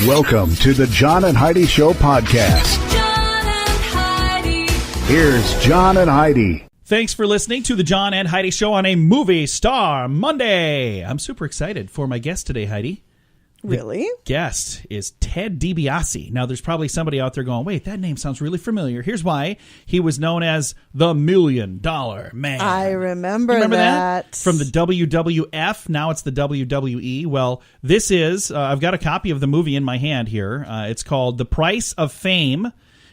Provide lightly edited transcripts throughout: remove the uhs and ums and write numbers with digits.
Welcome to the John and Heidi Show podcast. John and Heidi. Here's John and Heidi. Thanks for listening to the John and Heidi Show on a Movie Star Monday. I'm super excited for my guest today, Heidi. Really? The guest is Ted DiBiase. Now, there's probably somebody out there going, wait, that name sounds really familiar. Here's why. He was known as the $1 Million Man. I remember that. From the WWF. Now it's the WWE. Well, this is, I've got a copy of the movie in my hand here. It's called The Price of Fame,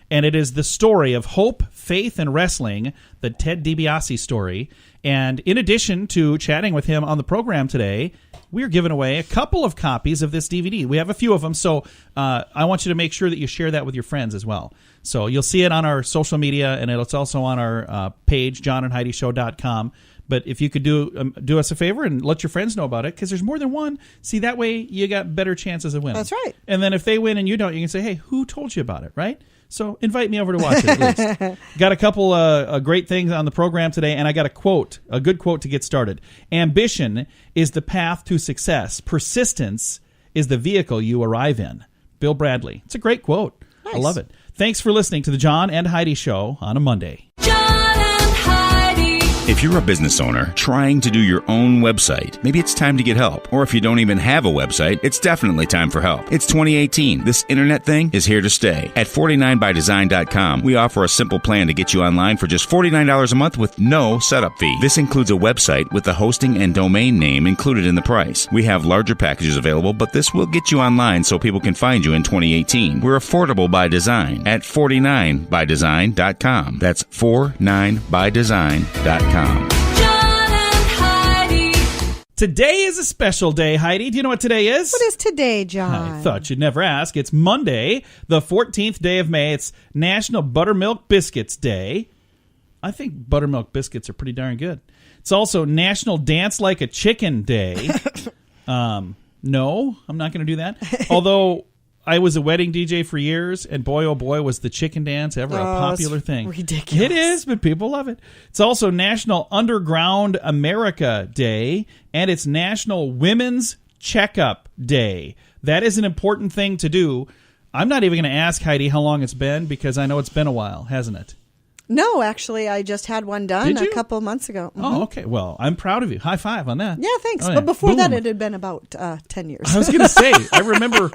and it is the story of hope, faith, and wrestling, the Ted DiBiase story. And in addition to chatting with him on the program today, we're giving away a couple of copies of this DVD. We have a few of them, so I want you to make sure that you share that with your friends as well. So you'll see it on our social media, and it's also on our page, johnandheidishow.com. But if you could do us a favor and let your friends know about it, because there's more than one. See, that way you got better chances of winning. That's right. And then if they win and you don't, you can say, hey, who told you about it, right? So invite me over to watch it at least. Got a couple great things on the program today, and I got a good quote to get started. Ambition is the path to success. Persistence is the vehicle you arrive in. Bill Bradley. It's a great quote. Nice. I love it. Thanks for listening to the John and Heidi Show on a Monday. John and Heidi. If you're a business owner trying to do your own website, maybe it's time to get help. Or if you don't even have a website, it's definitely time for help. It's 2018. This internet thing is here to stay. At 49bydesign.com, we offer a simple plan to get you online for just $49 a month with no setup fee. This includes a website with the hosting and domain name included in the price. We have larger packages available, but this will get you online so people can find you in 2018. We're affordable by design at 49bydesign.com. That's 49bydesign.com. John and Heidi. Today is a special day, Heidi. Do you know what today is? What is today, John? I thought you'd never ask. It's Monday, the 14th day of May. It's National Buttermilk Biscuits Day. I think buttermilk biscuits are pretty darn good. It's also National Dance Like a Chicken Day. No, I'm not going to do that. Although I was a wedding DJ for years, and boy, oh boy, was the chicken dance ever a popular thing. Ridiculous. It is, but people love it. It's also National Underground America Day, and it's National Women's Checkup Day. That is an important thing to do. I'm not even going to ask Heidi how long it's been, because I know it's been a while, hasn't it? No, actually, I just had one done Did you? a couple of months ago. Oh, okay. Well, I'm proud of you. High five on that. Yeah, thanks. Oh, yeah. But before that, Boom. it had been about 10 years. I was going to say, I remember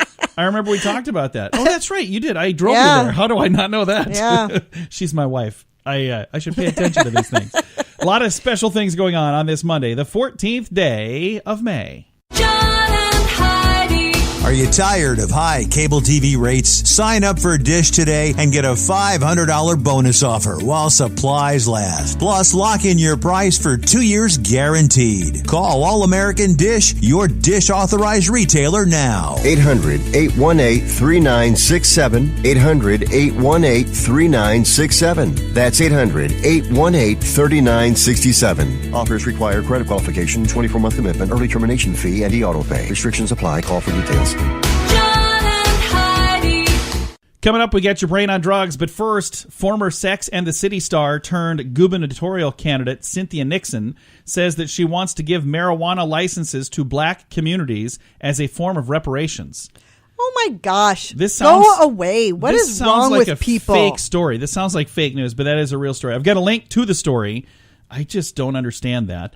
we talked about that. Oh, that's right. You did. I drove you there. How do I not know that? Yeah. She's my wife. I should pay attention to these things. A lot of special things going on this Monday, the 14th day of May. John and Heidi. Are you tired of high cable TV rates? Sign up for Dish today and get a $500 bonus offer while supplies last. Plus, lock in your price for 2 years guaranteed. Call All American Dish, your Dish authorized retailer now. 800-818-3967. 800-818-3967. That's 800-818-3967. Offers require credit qualification, 24-month commitment, early termination fee, and e-auto pay. Restrictions apply. Call for details. John and Heidi. Coming up, we got your brain on drugs, but first, former Sex and the City star turned gubernatorial candidate Cynthia Nixon says that she wants to give marijuana licenses to black communities as a form of reparations. Oh, my gosh. This sounds, Go away. What is wrong like with people? Fake story. This sounds like fake news, but that is a real story. I've got a link to the story. I just don't understand that.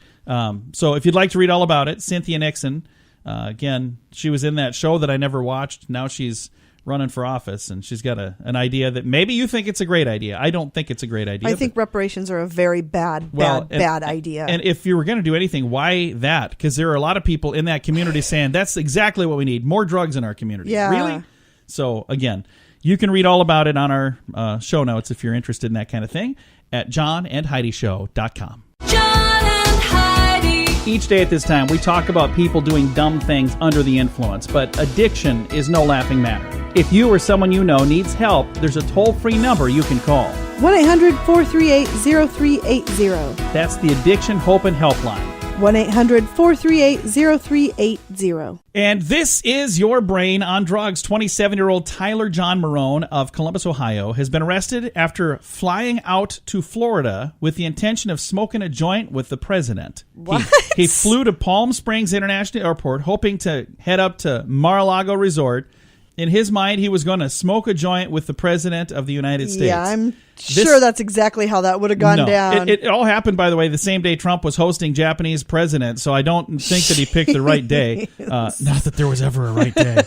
So if you'd like to read all about it, Cynthia Nixon, again, she was in that show that I never watched. Now she's running for office, and she's got an idea that maybe you think it's a great idea. I don't think it's a great idea. I think reparations are a very bad idea. And if you were going to do anything, why that? Because there are a lot of people in that community saying that's exactly what we need, more drugs in our community. Yeah. Really? So, again, you can read all about it on our show notes if you're interested in that kind of thing at johnandheidishow.com. John and Heidi. Each day at this time, we talk about people doing dumb things under the influence, but addiction is no laughing matter. If you or someone you know needs help, there's a toll-free number you can call. 1-800-438-0380. That's the Addiction Hope and Helpline. 1-800-438-0380. And this is your brain on drugs. 27-year-old Tyler John Marone of Columbus, Ohio, has been arrested after flying out to Florida with the intention of smoking a joint with the president. What? He flew to Palm Springs International Airport hoping to head up to Mar-a-Lago Resort In his mind, he was going to smoke a joint with the president of the United States. Yeah, I'm sure that's exactly how that would have gone down. It all happened, by the way, the same day Trump was hosting Japanese president, so I don't think that he picked the right day. Not that there was ever a right day.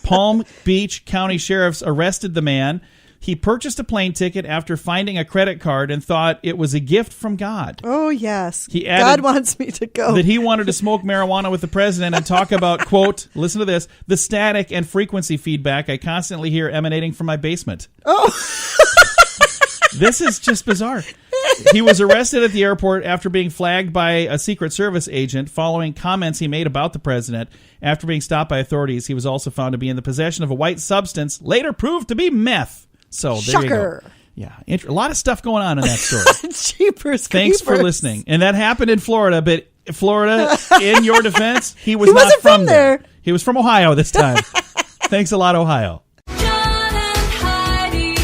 Palm Beach County sheriffs arrested the man. He purchased a plane ticket after finding a credit card and thought it was a gift from God. Oh, yes. He added God wants me to go. that he wanted to smoke marijuana with the president and talk about, quote, listen to this, the static and frequency feedback I constantly hear emanating from my basement. Oh. This is just bizarre. He was arrested at the airport after being flagged by a Secret Service agent following comments he made about the president. After being stopped by authorities, he was also found to be in the possession of a white substance, later proved to be meth. So there you go. Yeah, a lot of stuff going on in that story. Jeepers Thanks for creepers. listening. And that happened in Florida, but Florida, in your defense, he was not wasn't from there. He was from Ohio this time. Thanks a lot, Ohio. John and Heidi.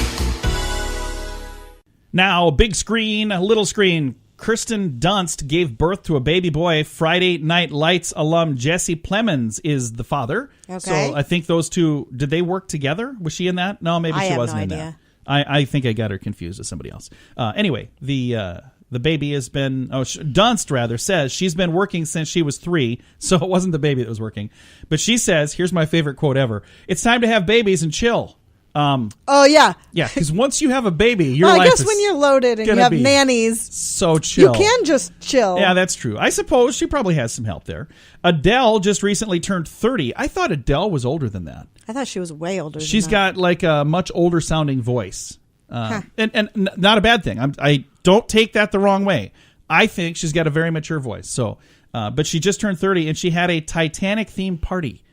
Now, big screen, little screen. Kirsten Dunst gave birth to a baby boy. Friday Night Lights alum Jesse Plemons is the father. Okay. So I think those two, did they work together? Was she in that? No, maybe she wasn't in that. I think I got her confused with somebody else. Anyway, the baby has been, Dunst rather says she's been working since she was 3, so it wasn't the baby that was working. But she says, here's my favorite quote ever, "It's time to have babies and chill." Oh, yeah. Yeah, because once you have a baby, your Well, I life guess is when you're loaded and you gonna have be nannies, so chill. you can just chill. Yeah, that's true. I suppose she probably has some help there. Adele just recently turned 30. I thought Adele was older than that. I thought she was way older She's than that. got like a much older sounding voice. And not a bad thing. I don't take that the wrong way. I think she's got a very mature voice. So, but she just turned 30 and she had a Titanic themed party.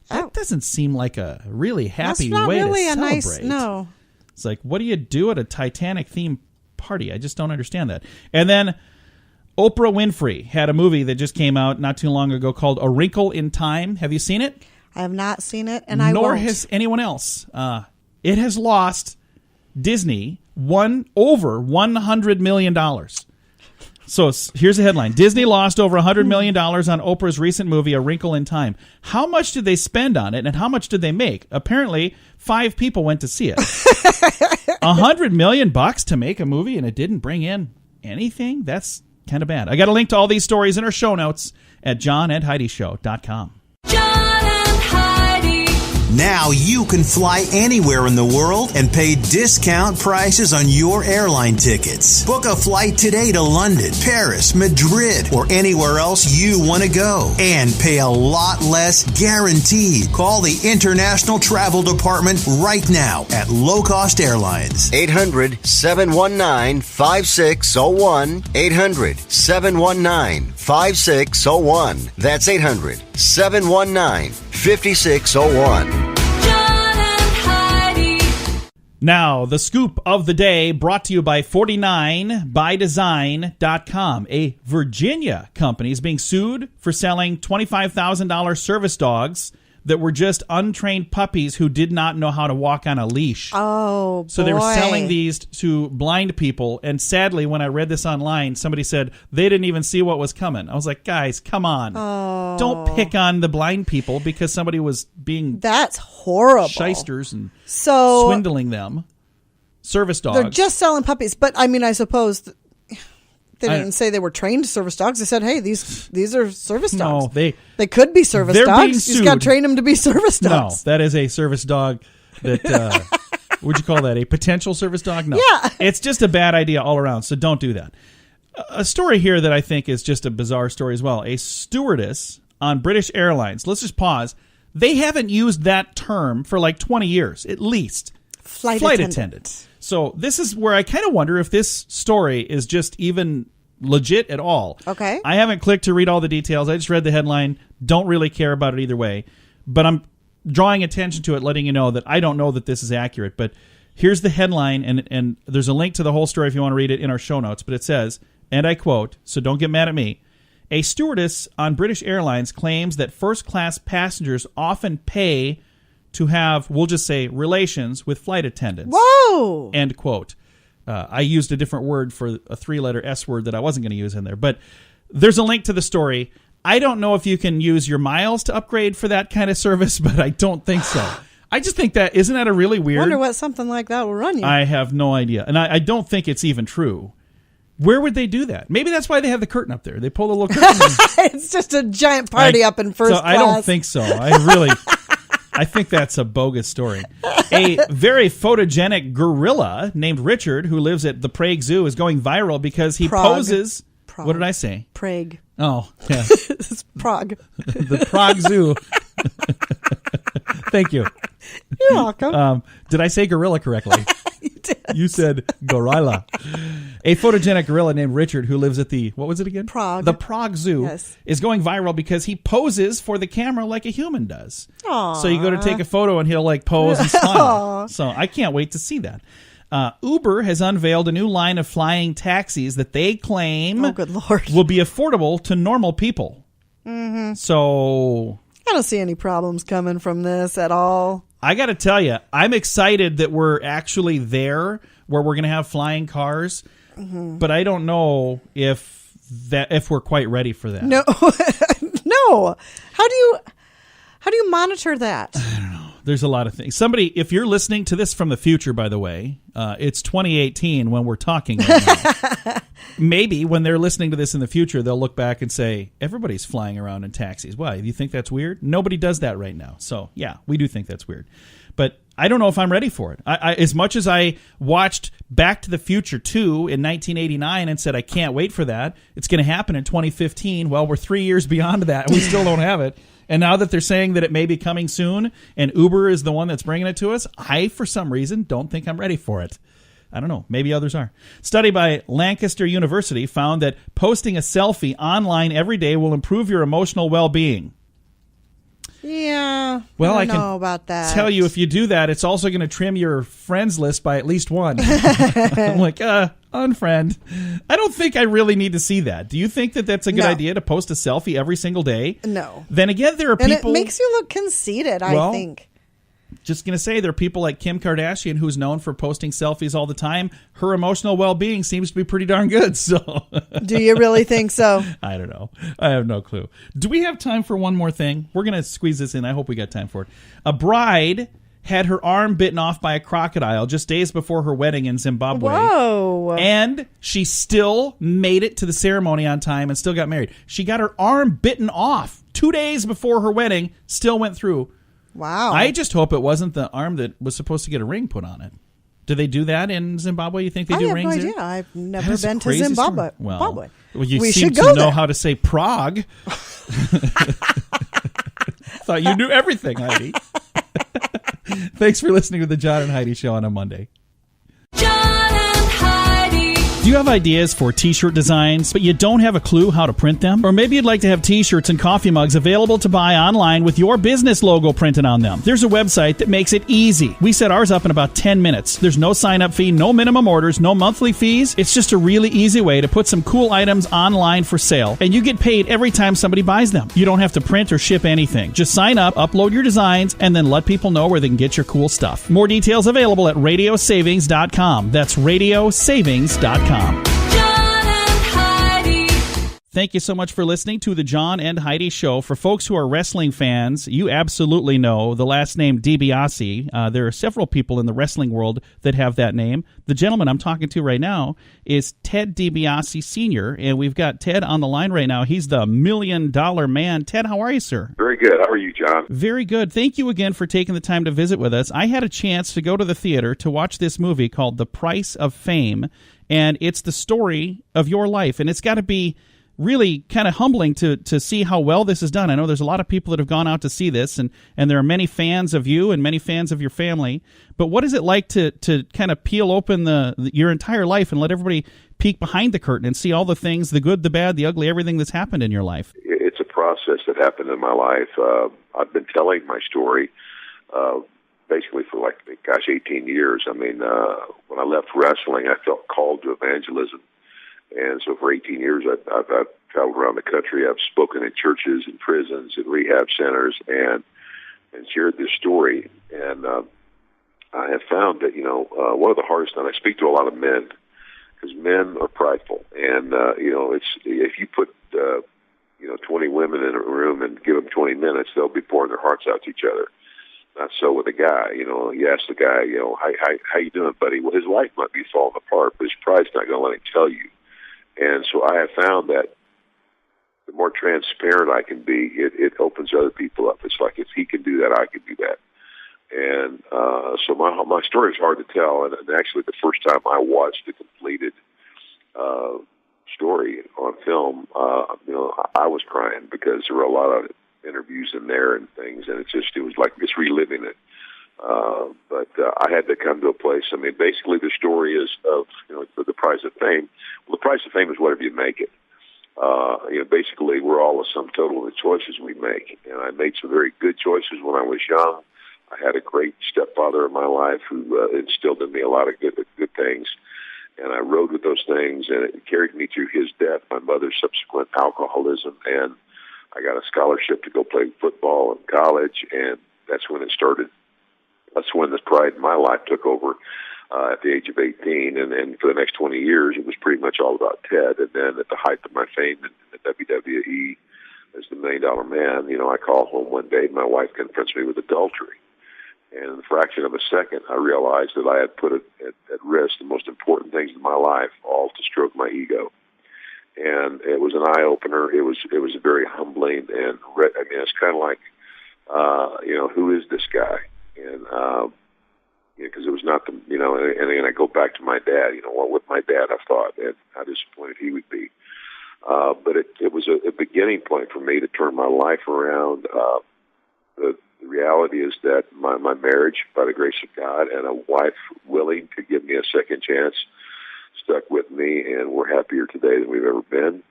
That doesn't seem like a really happy That's not way really to a celebrate. nice, no. It's like, what do you do at a Titanic themed party? I just don't understand that. And then Oprah Winfrey had a movie that just came out not too long ago called A Wrinkle in Time. Have you seen it? I have not seen it, and I Nor won't. has anyone else. It has lost Disney over $100 million. So here's the headline. Disney lost over $100 million on Oprah's recent movie, A Wrinkle in Time. How much did they spend on it, and how much did they make? Apparently, 5 people went to see it. $100 million to make a movie, and it didn't bring in anything? That's kind of bad. I got a link to all these stories in our show notes at johnandheidishow.com. John and Heidi. Now you can fly anywhere in the world and pay discount prices on your airline tickets. Book a flight today to London, Paris, Madrid, or anywhere else you want to go. And pay a lot less guaranteed. Call the International Travel Department right now at Low Cost Airlines. 800-719-5601. 800-719-5601. That's 800-719-5601. John and Heidi. Now, the scoop of the day brought to you by 49bydesign.com. A Virginia company is being sued for selling $25,000 service dogs that were just untrained puppies who did not know how to walk on a leash. Oh, boy. So they were selling these to blind people, and sadly, when I read this online, somebody said they didn't even see what was coming. I was like, guys, come on. Oh. Don't pick on the blind people because somebody was being That's horrible. shysters and So swindling them. Service dogs. they're just selling puppies. But, I mean, I suppose they didn't say they were trained service dogs. They said, hey, these are service dogs. No, they could be service they're being dogs. You just got to sued. train them to be service dogs. No, that is a service dog that, would you call that? A potential service dog? No. Yeah. It's just a bad idea all around, so don't do that. A story here that I think is just a bizarre story as well. A stewardess on British Airlines, let's just pause. They haven't used that term for like 20 years, at least. Flight attendant. So this is where I kind of wonder if this story is just even legit at all. Okay. I haven't clicked to read all the details. I just read the headline. Don't really care about it either way. But I'm drawing attention to it, letting you know that I don't know that this is accurate. But here's the headline, and there's a link to the whole story if you want to read it in our show notes. But it says, and I quote, so don't get mad at me, a stewardess on British Airlines claims that first-class passengers often pay to have, we'll just say, relations with flight attendants. Whoa! End quote. I used a different word for a 3-letter S word that I wasn't going to use in there. But there's a link to the story. I don't know if you can use your miles to upgrade for that kind of service, but I don't think so. I just think that, isn't that a really weird? Wonder what something like that will run you. I have no idea. And I don't think it's even true. Where would they do that? Maybe that's why they have the curtain up there. They pull the little curtain. It's just a giant party up in first class. I don't think so. I think that's a bogus story. A very photogenic gorilla named Richard, who lives at the Prague Zoo, is going viral because he poses. Prague. What did I say? Prague. Oh, yeah. It's Prague. The Prague Zoo. Thank you. You're welcome. Did I say gorilla correctly? You did. You said gorilla. A photogenic gorilla named Richard, who lives at the, what was it again? Prague. The Prague Zoo, Yes. is going viral because he poses for the camera like a human does. Aw. So you go to take a photo and he'll like pose and smile. So I can't wait to see that. Uber has unveiled a new line of flying taxis that they claim Oh, good Lord. will be affordable to normal people. Mm-hmm. So I don't see any problems coming from this at all. I got to tell you, I'm excited that we're actually there where we're going to have flying cars, but I don't know if we're quite ready for that. No. No. How do you monitor that? There's a lot of things. Somebody, if you're listening to this from the future, by the way, it's 2018 when we're talking right now. Maybe when they're listening to this in the future, they'll look back and say, everybody's flying around in taxis. Why? Do you think that's weird? Nobody does that right now. So, yeah, we do think that's weird. But I don't know if I'm ready for it. I as much as I watched Back to the Future 2 in 1989 and said, I can't wait for that, it's going to happen in 2015. Well, we're 3 years beyond that, and we still don't have it. And now that they're saying that it may be coming soon, and Uber is the one that's bringing it to us, I, for some reason, don't think I'm ready for it. I don't know. Maybe others are. Study by Lancaster University found that posting a selfie online every day will improve your emotional well-being. Yeah. Well, I I don't can know about that. tell you, if you do that, it's also going to trim your friends list by at least one. I'm like, unfriend. I don't think I really need to see that. Do you think that that's a good No. idea to post a selfie every single day? No. Then again, there are And people. it makes you look conceited, I think. Just going to say, there are people like Kim Kardashian, who's known for posting selfies all the time. Her emotional well-being seems to be pretty darn good. So, Do you really think so? I don't know. I have no clue. Do we have time for one more thing? We're going to squeeze this in. I hope we got time for it. A bride had her arm bitten off by a crocodile just days before her wedding in Zimbabwe. Whoa. And she still made it to the ceremony on time and still got married. She got her arm bitten off 2 days before her wedding, still went through. Wow. I just hope it wasn't the arm that was supposed to get a ring put on it. Do they do that in Zimbabwe? You think they do rings I have no there? idea. I've That never is a been to crazy Zimbabwe. story. Well, Zimbabwe. you We seem should to go know there. how to say Prague. Thought you knew everything, Heidi. Thanks for listening to the John and Heidi Show on a Monday. John and Heidi. Do you have ideas for t-shirt designs, but you don't have a clue how to print them? Or maybe you'd like to have t-shirts and coffee mugs available to buy online with your business logo printed on them. There's a website that makes it easy. We set ours up in about 10 minutes. There's no sign-up fee, no minimum orders, no monthly fees. It's just a really easy way to put some cool items online for sale, and you get paid every time somebody buys them. You don't have to print or ship anything. Just sign up, upload your designs, and then let people know where they can get your cool stuff. More details available at radiosavings.com. That's radiosavings.com. John and Heidi. Thank you so much for listening to the John and Heidi Show. For folks who are wrestling fans, you absolutely know the last name DiBiase. There are several people in the wrestling world that have that name. The gentleman I'm talking to right now is Ted DiBiase Sr., and we've got Ted on the line right now. He's the $1 million man. Ted, how are you, sir? Very good. How are you, John? Very good. Thank you again for taking the time to visit with us. I had a chance to go to the theater to watch this movie called The Price of Fame, and it's the story of your life, and it's got to be really kind of humbling to see how well this is done. I know there's a lot of people that have gone out to see this, and there are many fans of you and many fans of your family. But what is it like to kind of peel open your entire life and let everybody peek behind the curtain and see all the things, the good, the bad, the ugly, everything that's happened in your life? It's a process that happened in my life. I've been telling my story basically for 18 years. I mean, when I left wrestling, I felt called to evangelism. And so for 18 years, I've traveled around the country. I've spoken in churches and prisons and rehab centers and shared this story. And I have found that, one of the hardest, and I speak to a lot of men, because men are prideful. And, it's if you put, 20 women in a room and give them 20 minutes, they'll be pouring their hearts out to each other. Not so with a guy. You ask the guy, how you doing, buddy? Well, his life might be falling apart, but his pride's not going to let him tell you. And so I have found that the more transparent I can be, it opens other people up. It's like, if he can do that, I can do that. And so my story is hard to tell. And actually, the first time I watched the completed story on film, I was crying, because there were a lot of interviews in there and things, and it was like just reliving it. But I had to come to a place. I mean, basically, the story is of the price of fame. Well, the price of fame is whatever you make it. Basically, we're all a sum total of the choices we make. And I made some very good choices when I was young. I had a great stepfather in my life who instilled in me a lot of good things. And I rode with those things, and it carried me through his death, my mother's subsequent alcoholism, and I got a scholarship to go play football in college, and that's when it started. That's when this pride in my life took over at the age of 18, and for the next 20 years, it was pretty much all about Ted. And then at the height of my fame in the WWE as the $1 Million Man, I call home one day, my wife confronts me with adultery. And in the fraction of a second, I realized that I had put at risk the most important things in my life, all to stroke my ego. And it was an eye-opener. It was very humbling, and it's kind of like, who is this guy? And because it was not and then I go back to my dad. What would my dad have thought, and how disappointed he would be. But it was a beginning point for me to turn my life around. The reality is that my marriage, by the grace of God, and a wife willing to give me a second chance, stuck with me, and we're happier today than we've ever been.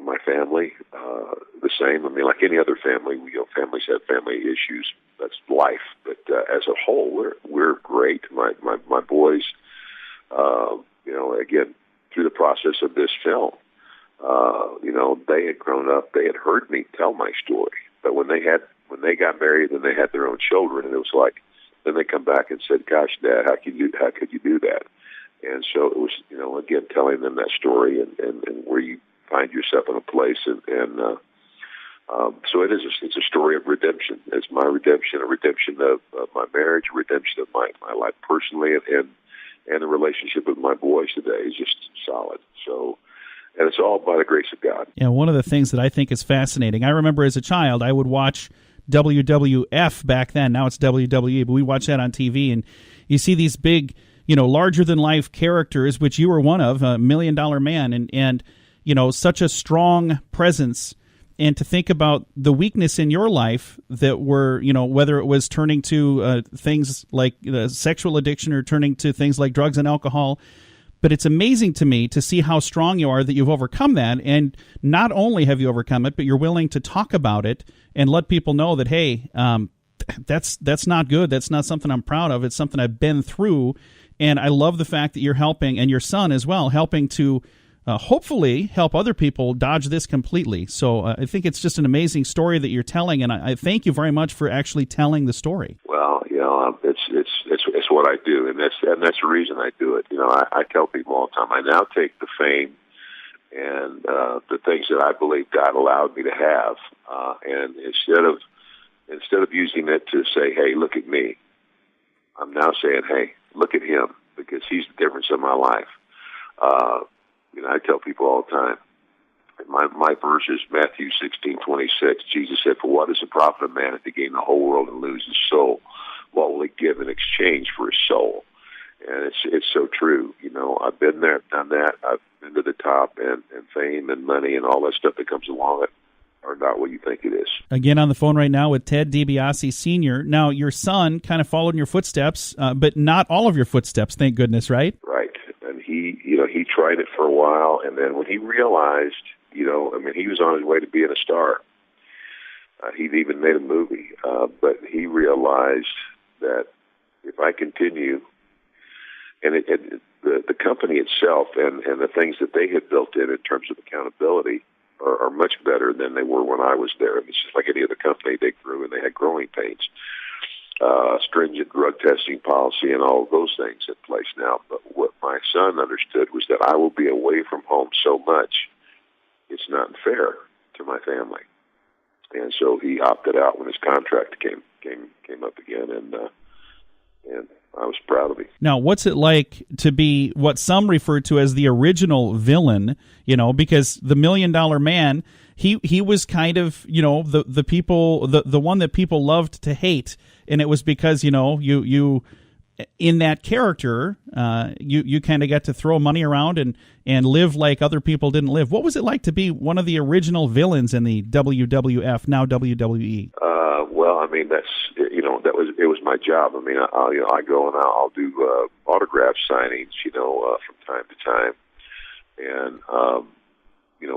My family, the same. I mean, like any other family, families have family issues. That's life. But as a whole, we're great. My boys, again, through the process of this film, they had grown up. They had heard me tell my story. But when they got married and they had their own children, and it was like, then they come back and said, "Gosh, Dad, how could you do that?" And so it was, again, telling them that story and where you find yourself in a place, and so it's a story of redemption. It's my redemption, a redemption of my marriage, a redemption of my life personally, and the relationship with my boys today is just solid. So. And it's all by the grace of God. Yeah, one of the things that I think is fascinating, I remember as a child, I would watch WWF back then. Now it's WWE, but we watch that on TV, and you see these big, larger-than-life characters, which you were one of, $1 Million Man, and such a strong presence. And to think about the weakness in your life that were, whether it was turning to things like sexual addiction or turning to things like drugs and alcohol. But it's amazing to me to see how strong you are that you've overcome that. And not only have you overcome it, but you're willing to talk about it and let people know that, hey, that's not good. That's not something I'm proud of. It's something I've been through. And I love the fact that you're helping, and your son as well, helping to hopefully help other people dodge this completely. So I think it's just an amazing story that you're telling, and I thank you very much for actually telling the story. Well, it's what I do, and that's the reason I do it. I tell people all the time, I now take the fame and the things that I believe God allowed me to have, and instead of using it to say, "Hey, look at me," I'm now saying, "Hey, look at him," because he's the difference in my life. I tell people all the time, my verse is Matthew 16:26. Jesus said, "For what is the profit of man if he gain the whole world and lose his soul? What will he give in exchange for his soul?" And it's so true. I've been there, done that. I've been to the top, and fame and money and all that stuff that comes along it are not what you think it is. Again, on the phone right now with Ted DiBiase Sr. Now, your son kind of followed in your footsteps, but not all of your footsteps, thank goodness, right? Right. And he tried it for a while, and then when he realized, he was on his way to being a star. He'd even made a movie, but he realized that if I continue, and the company itself and the things that they had built in terms of accountability are much better than they were when I was there. It's just like any other company. They grew, and they had growing pains, stringent drug testing policy, and all of those things in place now. But what my son understood was that I will be away from home so much, it's not fair to my family. and so he opted out when his contract came up again, and I was proud of him. Now, what's it like to be what some refer to as the original villain? Because the $1 Million Man, he was kind of the people the one that people loved to hate, and it was because you in that character you kind of got to throw money around and live like other people didn't live. What was it like to be one of the original villains in the WWF, now WWE? Well, I mean, it was my job. I mean, I go and I'll do autograph signings, from time to time, and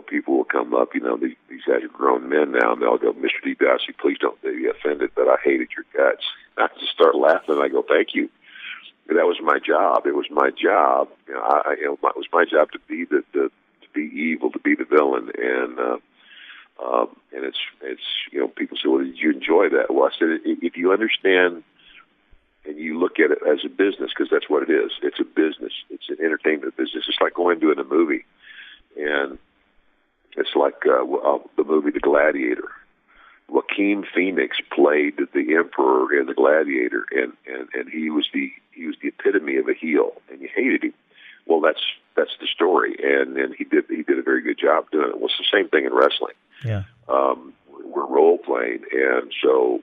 people will come up. These guys are grown men now, and they'll go, "Mr. DiBiase, please don't be offended, but I hated your guts." I just start laughing, and I go, "Thank you." That was my job. It was my job. It was my job to be to be evil, to be the villain, and it's people say, "Well, did you enjoy that?" Well, I said, if you understand and you look at it as a business, because that's what it is. It's a business. It's an entertainment business. It's like going to a movie, and it's like the movie The Gladiator. Joaquin Phoenix played the Emperor in The Gladiator, and he was the epitome of a heel, and you hated him. Well, that's the story, and he did a very good job doing it. Well, it's the same thing in wrestling. Yeah. We're role playing, and so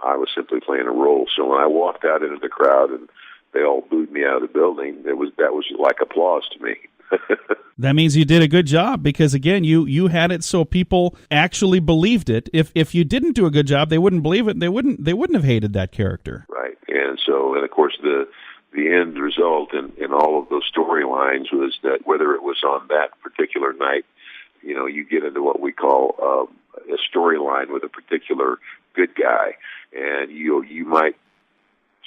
I was simply playing a role. So when I walked out into the crowd and they all booed me out of the building, that was like applause to me. That means you did a good job, because again, you had it so people actually believed it. If you didn't do a good job, they wouldn't believe it. They wouldn't have hated that character. Right. And of course the end result in all of those storylines was that whether it was on that particular night, you get into what we call a storyline with a particular good guy, and you might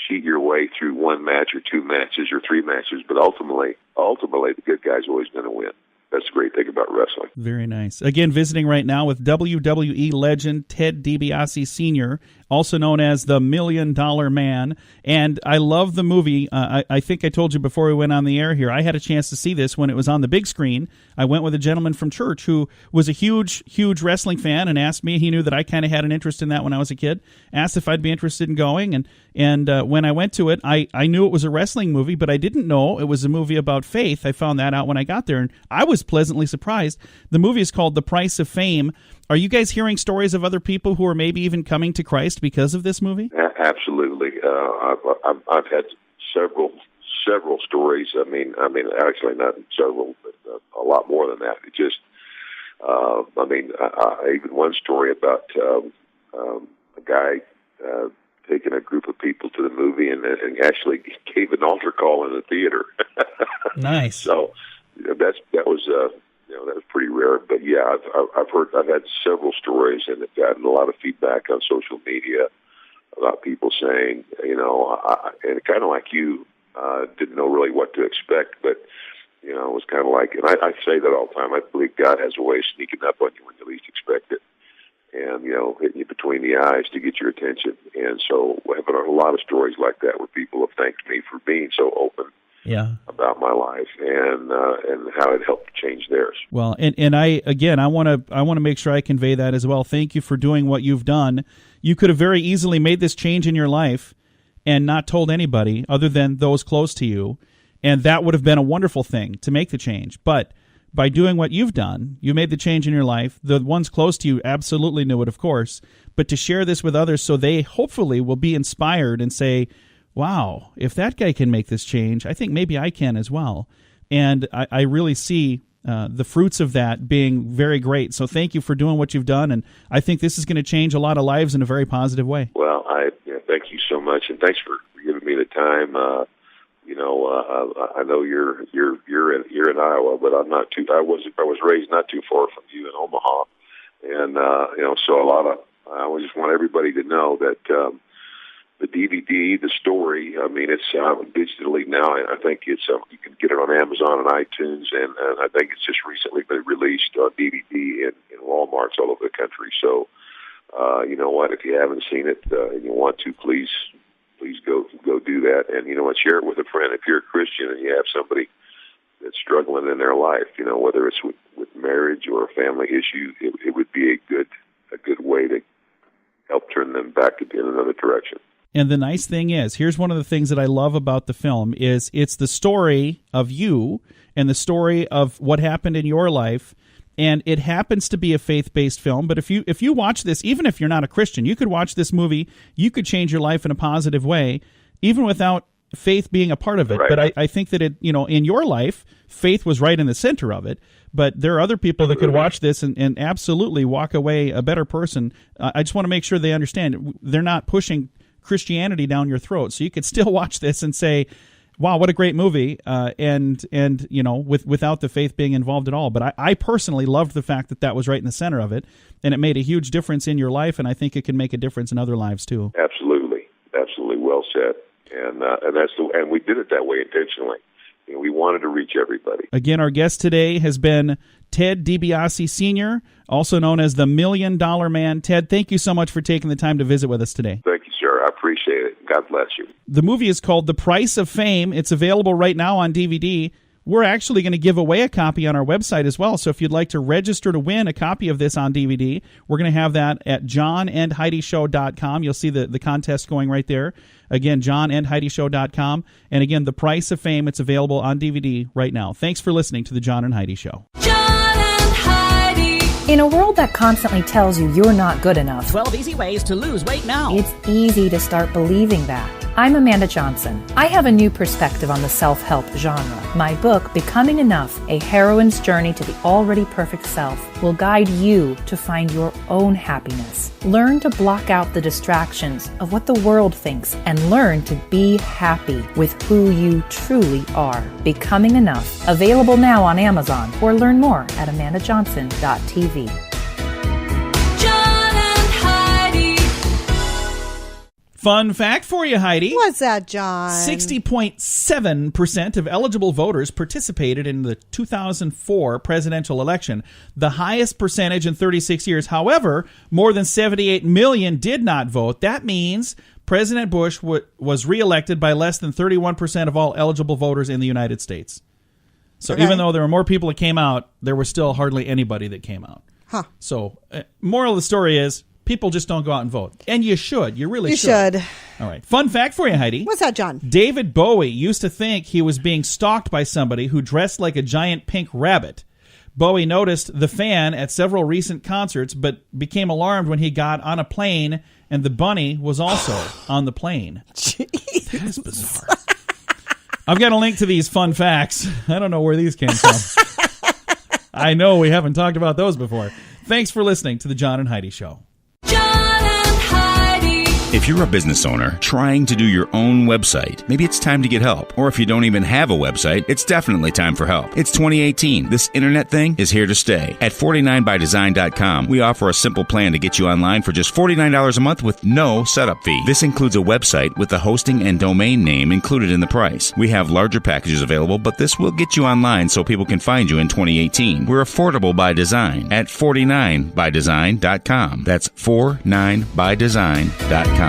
cheat your way through one match or two matches or three matches, but ultimately the good guy's always going to win. That's the great thing about wrestling. Very nice. Again, visiting right now with WWE legend Ted DiBiase Sr., also known as the $1 Million Man. And I love the movie. I think I told you before we went on the air here, I had a chance to see this when it was on the big screen. I went with a gentleman from church who was a huge, huge wrestling fan and asked me. He knew that I kind of had an interest in that when I was a kid. Asked if I'd be interested in going. And when I went to it, I knew it was a wrestling movie, but I didn't know it was a movie about faith. I found that out when I got there, and I was pleasantly surprised. The movie is called The Price of Fame. Are you guys hearing stories of other people who are maybe even coming to Christ because of this movie? Absolutely. I've had several stories. I mean, actually not several, but a lot more than that. It just, even one story about a guy taking a group of people to the movie and actually gave an altar call in the theater. Nice. So that was pretty rare. But yeah, I've had several stories, and have gotten a lot of feedback on social media about people saying, and kind of like you, didn't know really what to expect, but it was kind of like, and I say that all the time. I believe God has a way of sneaking up on you when you least expect it, and hitting you between the eyes to get your attention. And so I've had a lot of stories like that where people have thanked me for being so open. Yeah. About my life and how it helped change theirs. Well, and I want to make sure I convey that as well. Thank you for doing what you've done. You could have very easily made this change in your life and not told anybody other than those close to you, and that would have been a wonderful thing to make the change. But by doing what you've done, you made the change in your life. The ones close to you absolutely knew it, of course, but to share this with others so they hopefully will be inspired and say, wow, if that guy can make this change, I think maybe I can as well. And I really see the fruits of that being very great. So thank you for doing what you've done, and I think this is going to change a lot of lives in a very positive way. Well, thank you so much, and thanks for giving me the time. I know you're in Iowa, but I'm not too. I was raised not too far from you in Omaha, and so I just want everybody to know that. The DVD, the story, it's digitally now. I think it's you can get it on Amazon and iTunes, and I think it's just recently been released on DVD in Walmarts all over the country. So, you know what? If you haven't seen it and you want to, please go do that. And you know what? Share it with a friend. If you're a Christian and you have somebody that's struggling in their life, whether it's with marriage or a family issue, it would be a good a good way to help turn them back in another direction. And the nice thing is, here's one of the things that I love about the film is it's the story of you and the story of what happened in your life. And it happens to be a faith-based film, but if you watch this, even if you're not a Christian, you could watch this movie, you could change your life in a positive way, even without faith being a part of it. Right. But I think that in your life, faith was right in the center of it. But there are other people that could watch this and absolutely walk away a better person. I just want to make sure they understand they're not pushing Christianity down your throat. So you could still watch this and say, wow, what a great movie, and without the faith being involved at all. But I personally loved the fact that was right in the center of it, and it made a huge difference in your life, and I think it can make a difference in other lives too. Absolutely, well said, and we did it that way intentionally. We wanted to reach everybody. Again, our guest today has been Ted DiBiase Sr., also known as the $1 Million Man. Ted, thank you so much for taking the time to visit with us today. Thank you, sir. I appreciate it. God bless you. The movie is called The Price of Fame. It's available right now on DVD. We're actually going to give away a copy on our website as well. So if you'd like to register to win a copy of this on DVD, we're going to have that at johnandheidishow.com. You'll see the contest going right there. Again, johnandheidishow.com. And again, The Price of Fame, it's available on DVD right now. Thanks for listening to The John and Heidi Show. John and Heidi. In a world that constantly tells you you're not good enough, 12 easy ways to lose weight now. it's easy to start believing that. I'm Amanda Johnson. I have a new perspective on the self-help genre. My book, Becoming Enough, A Heroine's Journey to the Already Perfect Self, will guide you to find your own happiness. Learn to block out the distractions of what the world thinks and learn to be happy with who you truly are. Becoming Enough, available now on Amazon, or learn more at amandajohnson.tv. Fun fact for you, Heidi. What's that, John? 60.7% of eligible voters participated in the 2004 presidential election, the highest percentage in 36 years. However, more than 78 million did not vote. That means President Bush was reelected by less than 31% of all eligible voters in the United States. So even though there were more people that came out, there was still hardly anybody that came out. Huh. So moral of the story is, people just don't go out and vote. And you should. You really should. You should. All right. Fun fact for you, Heidi. What's that, John? David Bowie used to think he was being stalked by somebody who dressed like a giant pink rabbit. Bowie noticed the fan at several recent concerts, but became alarmed when he got on a plane and the bunny was also on the plane. Jeez. That is bizarre. I've got a link to these fun facts. I don't know where these came from. I know we haven't talked about those before. Thanks for listening to The John and Heidi Show. If you're a business owner trying to do your own website, maybe it's time to get help. Or if you don't even have a website, it's definitely time for help. It's 2018. This internet thing is here to stay. At 49bydesign.com, we offer a simple plan to get you online for just $49 a month with no setup fee. This includes a website with the hosting and domain name included in the price. We have larger packages available, but this will get you online so people can find you in 2018. We're affordable by design at 49bydesign.com. That's 49bydesign.com.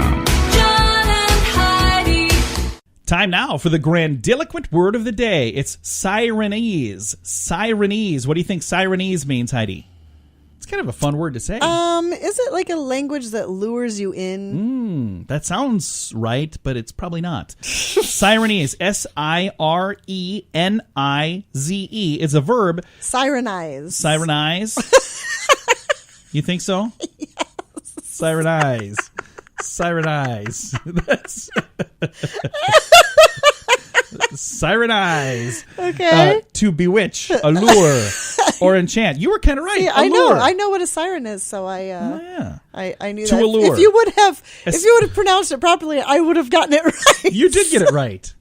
Time now for the grandiloquent word of the day. It's Sirenese. Sirenese. What do you think Sirenese means, Heidi? It's kind of a fun word to say. Is it like a language that lures you in? That sounds right, but it's probably not. Sirenese. S-I-R-E-N-I-Z-E is a verb. Sirenize. Sirenize. You think so? Yes. Sirenize. Sirenize. That's Sirenize. Okay. To bewitch, allure, or enchant. You were kind of right. See, Allure. I know what a siren is, so I knew To that. allure. If you would have pronounced it properly, I would have gotten it right. You did get it right.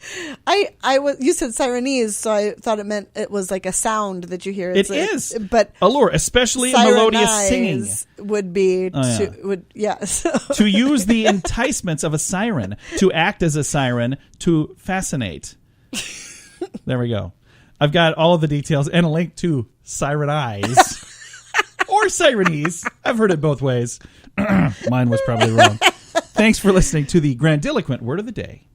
You said Sirenese, so I thought it was like a sound that you hear. It is. But allure, especially melodious singing. Would be to use the enticements of a siren, to act as a siren, to fascinate. There we go. I've got all of the details and a link to Sirenize or Sirenese. I've heard it both ways. Mine was probably wrong. Thanks for listening to the grandiloquent word of the day.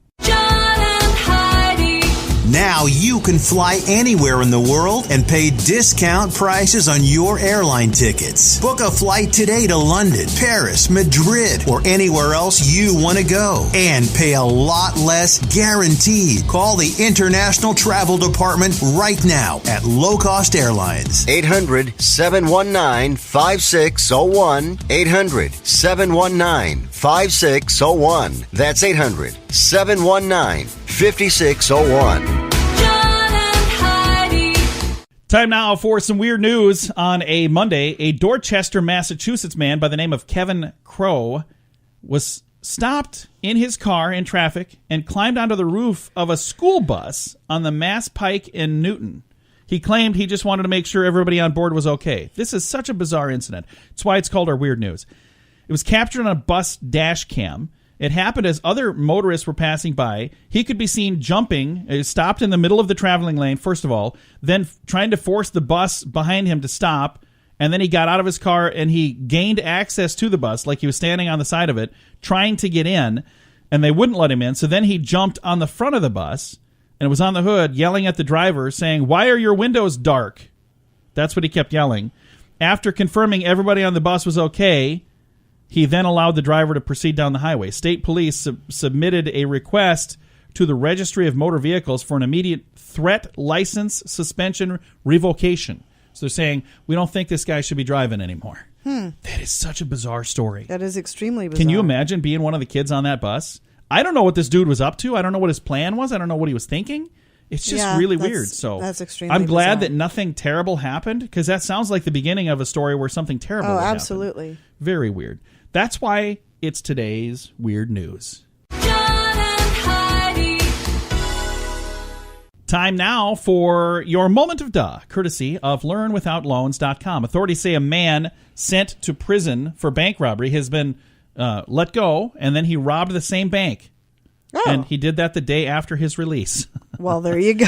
Now you can fly anywhere in the world and pay discount prices on your airline tickets. Book a flight today to London, Paris, Madrid, or anywhere else you want to go. And pay a lot less guaranteed. Call the International Travel Department right now at Low Cost Airlines. 800-719-5601. 800-719-5601. That's 800-719-5601. Time now for some weird news on a Monday. A Dorchester, Massachusetts man by the name of Kevin Crow was stopped in his car in traffic and climbed onto the roof of a school bus on the Mass Pike in Newton. He claimed he just wanted to make sure everybody on board was okay. This is such a bizarre incident. That's why it's called our weird news. It was captured on a bus dash cam. It happened as other motorists were passing by. He could be seen jumping, stopped in the middle of the traveling lane, first of all, then trying to force the bus behind him to stop, and then he got out of his car and he gained access to the bus, like he was standing on the side of it, trying to get in, and they wouldn't let him in, so then he jumped on the front of the bus, and was on the hood, yelling at the driver, saying, "Why are your windows dark?" That's what he kept yelling. After confirming everybody on the bus was okay, he then allowed the driver to proceed down the highway. State police submitted a request to the Registry of Motor Vehicles for an immediate threat license suspension revocation. So they're saying, we don't think this guy should be driving anymore. That is such a bizarre story. That is extremely bizarre. Can you imagine being one of the kids on that bus? I don't know what this dude was up to. I don't know what his plan was. I don't know what he was thinking. It's just really weird. So that's extremely I'm glad bizarre. that nothing terrible happened, because that sounds like the beginning of a story where something terrible would absolutely. happen. Very weird. That's why it's today's weird news. Time now for your moment of duh, courtesy of LearnWithoutLoans.com. Authorities say a man sent to prison for bank robbery has been let go, and then he robbed the same bank. Oh. And he did that the day after his release. Well, there you go.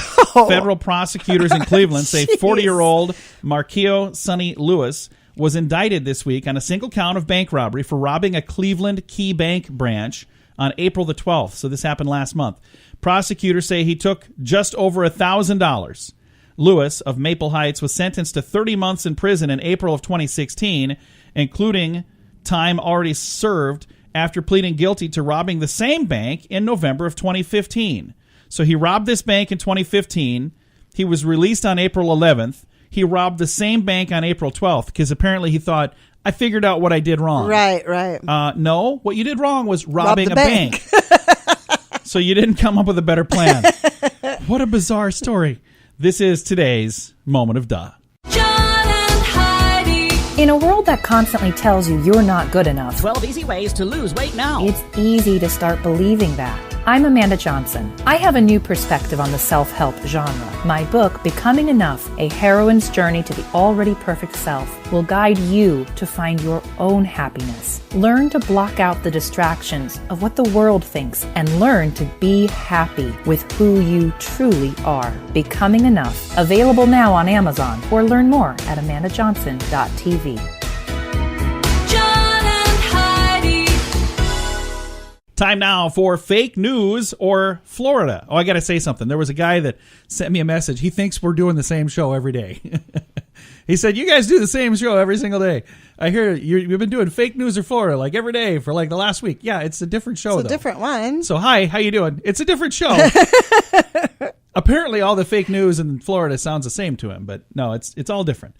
Federal prosecutors in Cleveland say 40-year-old Marquio Sonny Lewis was indicted this week on a single count of bank robbery for robbing a Cleveland Key Bank branch on April the 12th. So this happened last month. Prosecutors say he took just over $1,000. Lewis of Maple Heights was sentenced to 30 months in prison in April of 2016, including time already served after pleading guilty to robbing the same bank in November of 2015. So he robbed this bank in 2015. He was released on April 11th. He robbed the same bank on April 12th because apparently he thought, I figured out what I did wrong. Right. No, what you did wrong was robbing a bank. bank. So you didn't come up with a better plan. What a bizarre story. This is today's moment of duh. In a world that constantly tells you you're not good enough, 12 easy ways to lose weight now. it's easy to start believing that. I'm Amanda Johnson. I have a new perspective on the self-help genre. My book, Becoming Enough, A Heroine's Journey to the Already Perfect Self, will guide you to find your own happiness. Learn to block out the distractions of what the world thinks and learn to be happy with who you truly are. Becoming Enough, available now on Amazon, or learn more at amandajohnson.tv. Time now for fake news or Florida. Oh, I got to say something. There was a guy that sent me a message. He thinks we're doing the same show every day. He said, you guys do the same show every single day. I hear you've been doing fake news or Florida like every day for like the last week. Yeah, it's a different show. It's a different one. So hi, how you doing? It's a different show. Apparently all the fake news in Florida sounds the same to him, but no, it's all different.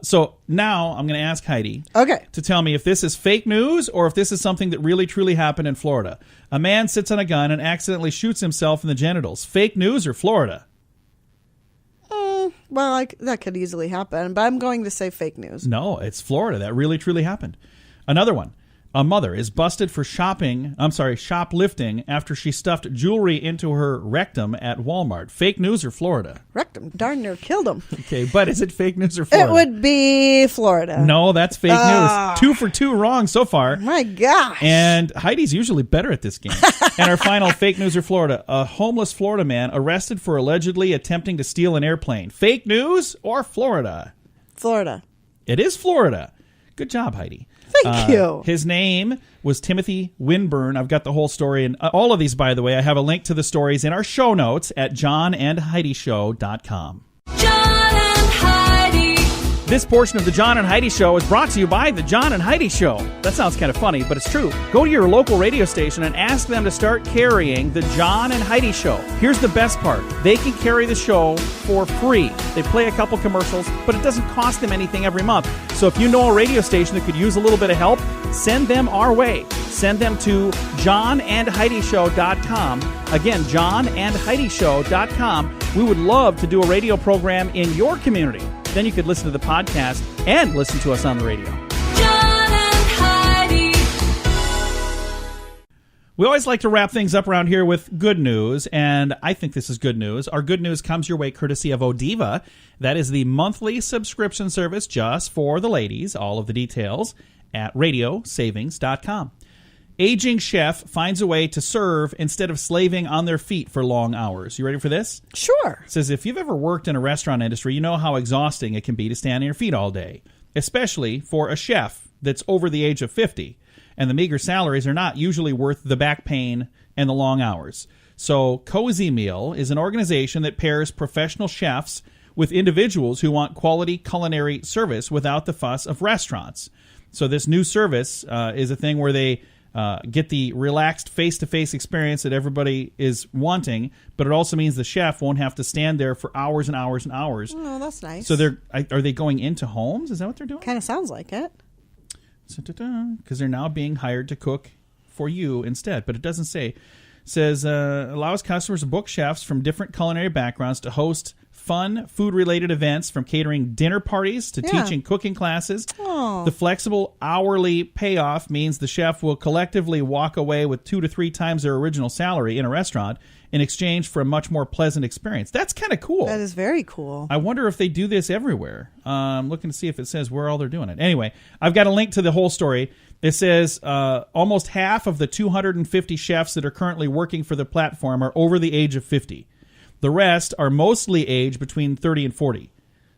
So now I'm going to ask Heidi to tell me if this is fake news or if this is something that really truly happened in Florida. A man sits on a gun and accidentally shoots himself in the genitals. Fake news or Florida? Well, that could easily happen, but I'm going to say fake news. No, it's Florida. That really truly happened. Another one. A mother is busted for shoplifting after she stuffed jewelry into her rectum at Walmart. Fake news or Florida? Rectum. Darn near killed him. Okay, but is it fake news or Florida? It would be Florida. No, that's fake news. 2 for 2 wrong so far. My gosh. And Heidi's usually better at this game. And our final fake news or Florida. A homeless Florida man arrested for allegedly attempting to steal an airplane. Fake news or Florida? Florida. It is Florida. Good job, Heidi. Thank you. His name was Timothy Winburn. I've got the whole story. And all of these, by the way, I have a link to the stories in our show notes at johnandheidishow.com. John and Heidi. This portion of the John and Heidi Show is brought to you by the John and Heidi Show. That sounds kind of funny, but it's true. Go to your local radio station and ask them to start carrying the John and Heidi Show. Here's the best part. They can carry the show for free. They play a couple commercials, but it doesn't cost them anything every month. So if you know a radio station that could use a little bit of help, send them our way. Send them to johnandheidishow.com. Again, johnandheidishow.com. We would love to do a radio program in your community. Then you could listen to the podcast and listen to us on the radio. John and Heidi. We always like to wrap things up around here with good news, and I think this is good news. Our good news comes your way courtesy of Odiva. That is the monthly subscription service just for the ladies. All of the details at radiosavings.com. Aging chef finds a way to serve instead of slaving on their feet for long hours. You ready for this? Sure. It says, if you've ever worked in a restaurant industry, you know how exhausting it can be to stand on your feet all day, especially for a chef that's over the age of 50. And the meager salaries are not usually worth the back pain and the long hours. So Cozy Meal is an organization that pairs professional chefs with individuals who want quality culinary service without the fuss of restaurants. So this new service is a thing where they get the relaxed face-to-face experience that everybody is wanting, but it also means the chef won't have to stand there for hours and hours and hours. Oh, that's nice. So are they going into homes? Is that what they're doing? Kind of sounds like it. Because they're now being hired to cook for you instead, but it doesn't say. It says allows customers to book chefs from different culinary backgrounds to host fun food-related events, from catering dinner parties to teaching cooking classes. Oh. The flexible hourly payoff means the chef will collectively walk away with 2 to 3 times their original salary in a restaurant in exchange for a much more pleasant experience. That's kind of cool. That is very cool. I wonder if they do this everywhere. I'm looking to see if it says where all they're doing it. Anyway, I've got a link to the whole story. It says almost half of the 250 chefs that are currently working for the platform are over the age of 50. The rest are mostly aged between 30 and 40.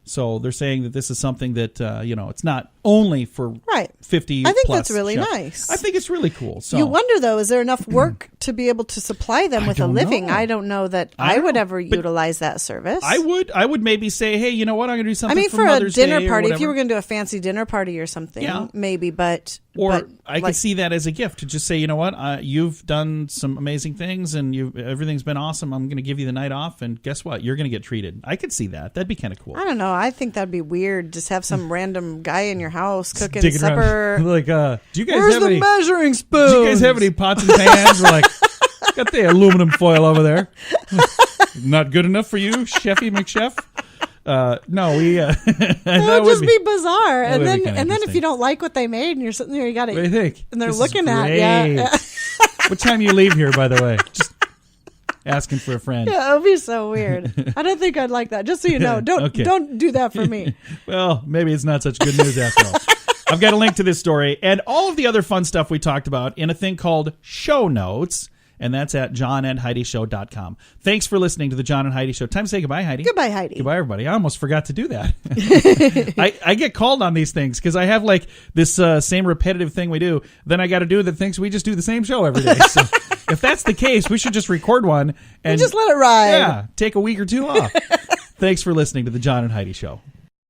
So they're saying that this is something that, it's not only for 50 I think plus that's really chefs. nice. I think it's really cool. So You wonder, though, is there enough work to be able to supply them with a living? know. I don't know that I would ever utilize that service. I would maybe say, hey, you know what? I'm going to do something for a Mother's dinner Day or party, if whatever. you were going to do a fancy dinner party or something, maybe, but... Or I could see that as a gift to just say, you know what, you've done some amazing things and everything's been awesome. I'm going to give you the night off, and guess what? You're going to get treated. I could see that. That'd be kind of cool. I don't know. I think that'd be weird. Just have some random guy in your house cooking Digging supper. around. Like, do you guys Where's have the any measuring spoon? Do you guys have any pots and pans? We're like, got the aluminum foil over there. Not good enough for you, Chefy McChef? No, we. It would just be bizarre. And then if you don't like what they made and you're sitting there, you got to. What do you think? And they're This looking is at great. you. What time you leave here, by the way? Just asking for a friend. Yeah, it would be so weird. I don't think I'd like that. Just so you know, don't do that for me. Well, maybe it's not such good news after all. I've got a link to this story and all of the other fun stuff we talked about in a thing called show notes, and that's at johnandheidishow.com. Thanks for listening to the John and Heidi Show. Time to say goodbye, Heidi. Goodbye, Heidi. Goodbye, everybody. I almost forgot to do that. I get called on these things because I have like this same repetitive thing we do. Then I got to do the things we just do the same show every day. So if that's the case, we should just record one and just let it ride. Yeah, take a week or two off. Thanks for listening to the John and Heidi Show.